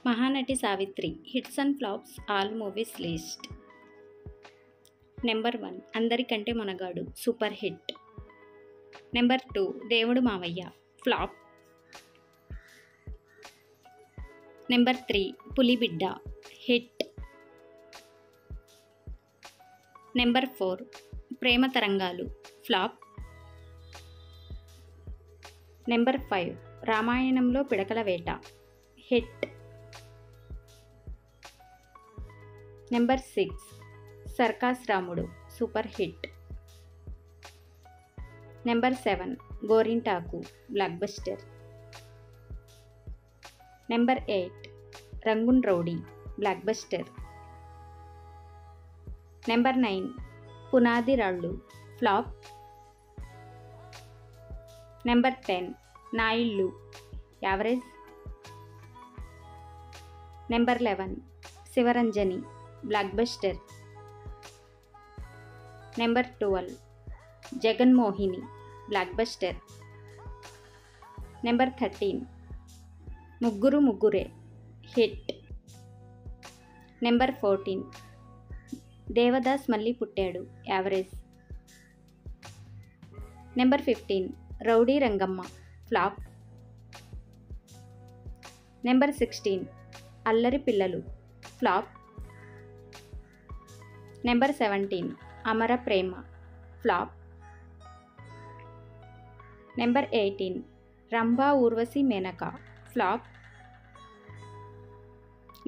Mahanati Savitri hits and flops all movies list. Number 1 Andarikante Monagadu super hit. Number 2 Devudu Mavayya flop. Number 3 Pulibidda hit. Number 4 Prema Tarangalu flop. Number 5 రామాయణంలో పిడకల వేట hit. Number 6 Circars రాముడు super hit. Number 7 Gorintaku blockbuster. Number 8 Rangoon rowdy blockbuster. Number 9 Punadi Rallu flop. Number 10 Naa Illu average. Number 11 Sivaranjani blockbuster. Number 12 Jaganmohini blockbuster. Number 13 Mugguru Muggure hit. Number 14 Devadas Malli Puttadu average. Number 15 rowdy Rangamma flop. Number 16 Allari Pillalu flop. Number 17 Amara Prema flop. Number 18 Rambha Urvashi Menaka flop.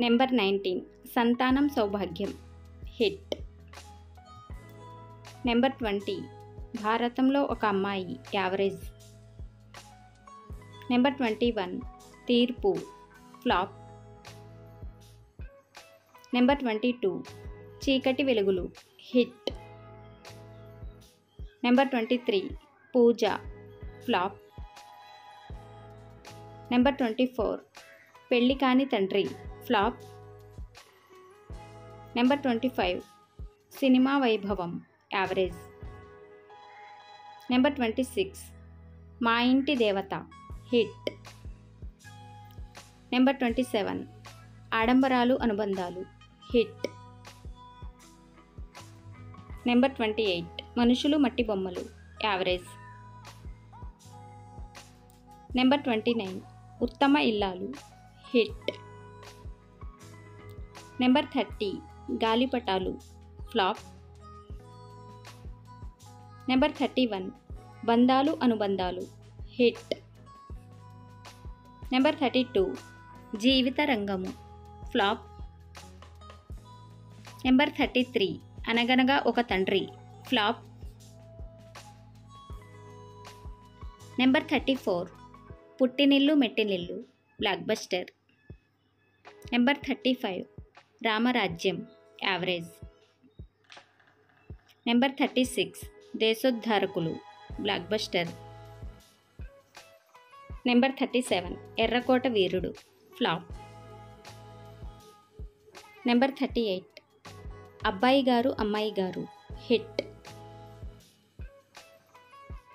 Number 19 Santhanam సౌభాగ్యం hit. Number 20 భారతంలో ఒక అమ్మాయి average. Number 21 తీర్పు flop. Number 22 చీకటి వెలుగులు hit. Number 23 పూజ flop. Number 24 పెళ్ళి కాని తండ్రి ఫ్లాప్. నెంబర్ 25 సినిమా వైభవం యావరేజ్. నెంబర్ 26 మా ఇంటి దేవత హిట్. నెంబర్ 27 ఆడంబరాలు అనుబంధాలు హిట్. నెంబర్ 28 మనుషులు మట్టి బొమ్మలు యావరేజ్. నెంబర్ 29 ఉత్తమ ఇల్లాలు హిట్. నెంబర్ 30 గాలిపటాలు ఫ్లాప్. నెంబర్ 31 బంధాలు అనుబంధాలు హిట్. నెంబర్ 32 జీవిత రంగము ఫ్లాప్. నెంబర్ 33 అనగనగా ఒక తండ్రి ఫ్లాప్. నెంబర్ 34 పుట్టినిల్లు మెట్టినిల్లు block buster. Number 35 Ramarajyam average. Number 36 Desoddharakulu blockbuster. Number 37 Errakota వీరుడు ఫ్లాప్. నెంబర్ 38 అబ్బాయి గారు అమ్మాయి గారు హిట్.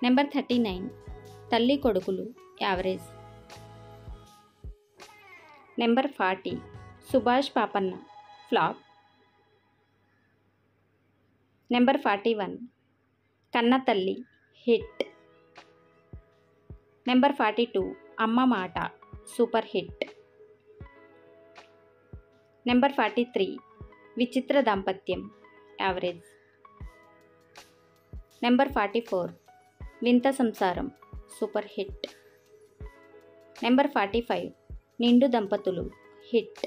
నెంబర్ 39 తల్లి కొడుకులు average. Number 40 Subhash Papanna flop. Number 41 కన్న తల్లి హిట్. నెంబర్ 42 అమ్మ మాట సూపర్ హిట్. నెంబర్ 43 విచిత్ర దాంపత్యం యావరేజ్. నెంబర్ 44 వింత సంసారం super hit. Number 45 Nindu Dampathulu hit.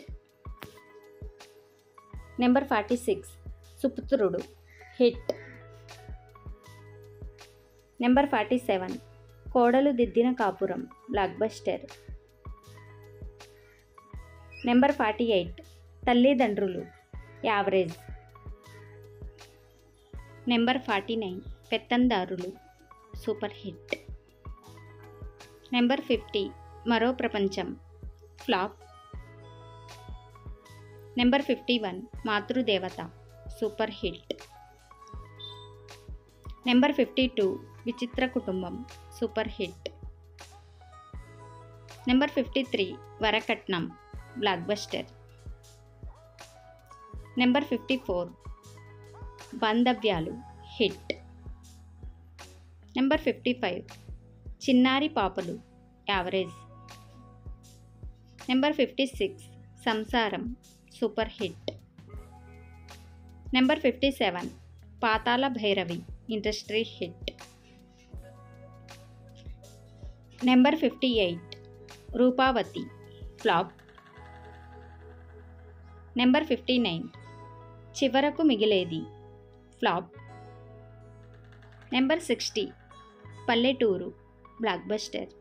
Number 46 Suputhrudu hit. Number 47 Kodalu Diddina Kapuram blockbuster. Number 48 Thallidandrulu average. Number 49 Pethandarulu super hit. Number 50 Maro Prapancham flop. Number 51 Matrudevata super hit. Number 52 Vichitra కుటుంబం super hit. Number 53 వరకట్నం block buster. Number 54 బాంధవ్యాలు hit. Number 55 చిన్నారి పాపలు average. Number 56 Samsaram super hit. Number 57 Pathala Bhairavi industry hit. Number 58 Rupavathi flop. Number 59 Chivaraku Migiledi flop. Number 60 Palleturu blockbuster.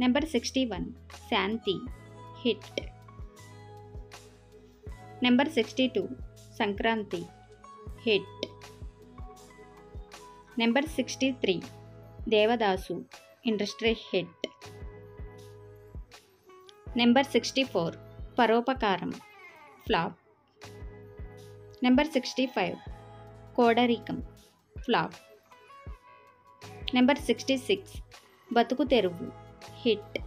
Number 61 Shanti hit. Number 62 Sankranti hit. Number 63 Devadasu industry hit. Number 64 Paropakaram flop. Number 65 Kodarikam flop. Number 66 Bathuku Theruvu hit.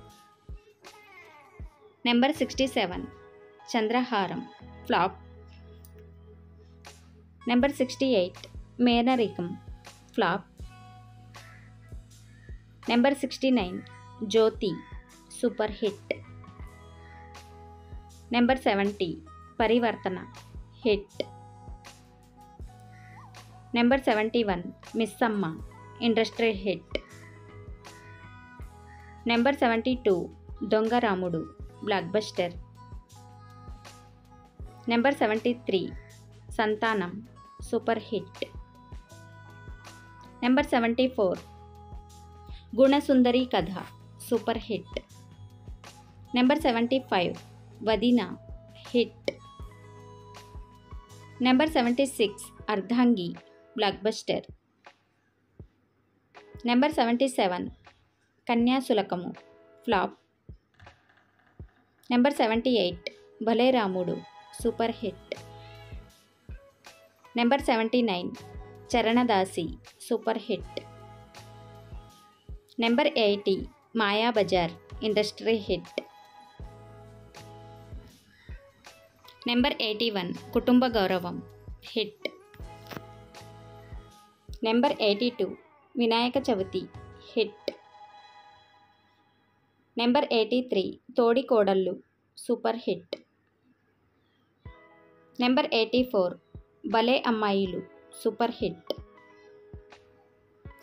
Number 67 Chandraharam flop. Number 68 Menarikam flop. Number 69 Jyothi super hit. Number 70 Parivartana hit. Number 71 Missamma industry hit. Number 72 Donga Ramudu block buster. Number 73 సంతానం super hit. Number 74 Gunasundari కథ super hit. Number 75 వదిన hit. Number 76 Ardhangi blockbuster. Number 77 Kanyasulkam flop. Number 78 Bhale Ramudu super hit. Number 79 Charanadasi super hit. Number 80 Mayabazar industry hit. Number 81 Kutumba Gauravam hit. Number 82 Vinayaka Chavithi hit. Number 83 Thodi Kodallu super hit. Number 84 Bhale Ammayilu super hit.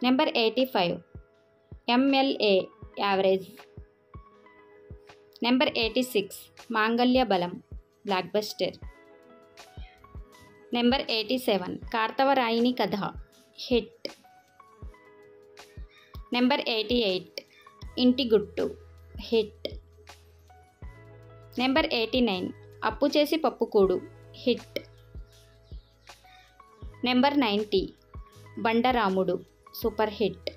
Number 85 MLA average. Number 86 Mangalya బలం block buster. Number 87 కార్తవరాయిని కథ hit. Number 88 ఇంటి గుట్టు hit. Number 89 Appu Chesi Pappukudu hit. Number 90 Bandaramudu super hit.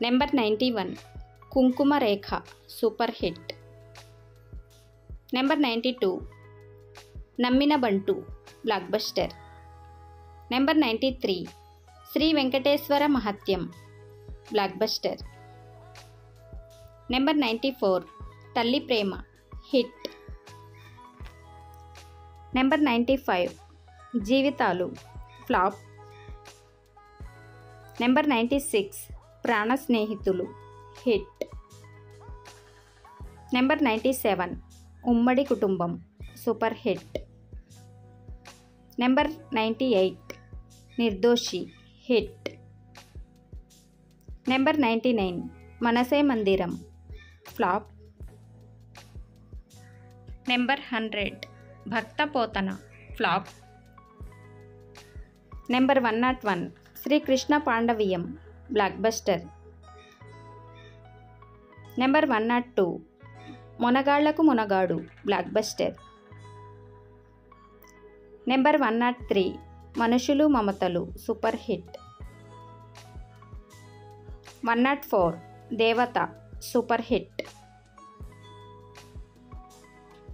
Number 91 Kunkuma Rekha super hit. Number 92 Nammina Bantu blockbuster. Number 93 Sri Venkateswara Mahatyam blockbuster. Number 94 Thalli ప్రేమ hit. Number 95 జీవితాలు flop. Number 96 ప్రాణ స్నేహితులు hit. Number 97 ఉమ్మడి కుటుంబం super hit. Number 98 నిర్దోషి hit. Number 99 Manase Mandiram flop. Number 100 Bhakta Potana flop. Number 101 Srikrishna Pandaveeyam blockbuster. Number 102 Monagallaku Monagadu blockbuster. Number 103 మనుషులు మమతలు super hit. 104 Devatha super hit.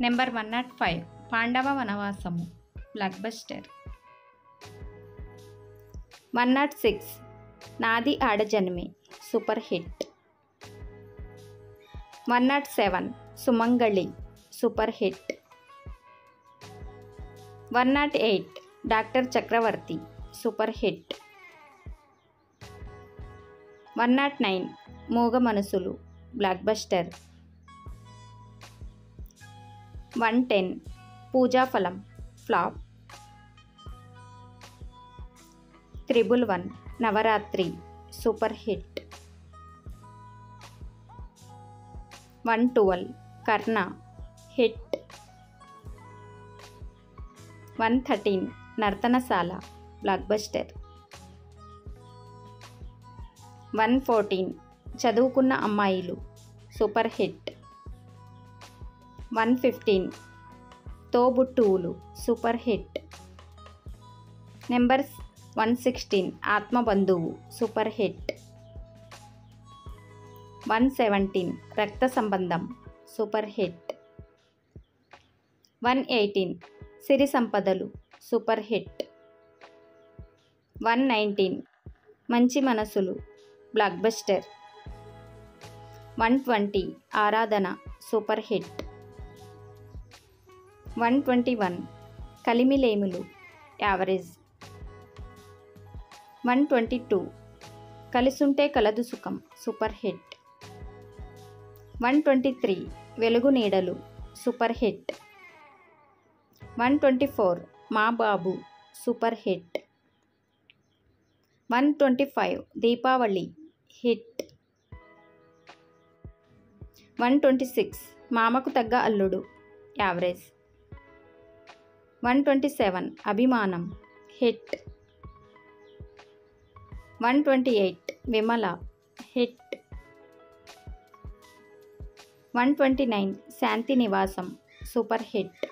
Number 105 Pandava Vanavasamu blockbuster. 106 Nadi Aadajanme super hit. 107 Sumangali super hit. 108 doctor Chakravarthy super hit. 109 Mooga Manasulu blockbuster. 110 Poojaphalam flop. 111 Navaratri super hit. 112 Karna hit. 113 Nartanasala blockbuster. 114 Chaduvukunna Ammayilu super hit. 115 Thobuttuvulu super hit. Number 116 Athmabandhuvu super hit. 117 Raktha సంబంధం super hit. 118 సిరి సంపదలు super hit. 119 మంచి మనసులు block buster. 120 ఆరాధన super hit. 121 కలిమిలేములు average. 122 కలిసుంటే కలదు సుఖం super hit. 123 వెలుగు నీడలు super hit. 124 మా బాబు సూపర్ హిట్. 125 దీపావళి హిట్. 126 మామకు తగ్గ అల్లుడు యావరేజ్. 127 అభిమానం హిట్. 128 విమల హిట్. 129 శాంతి నివాసం సూపర్ హిట్.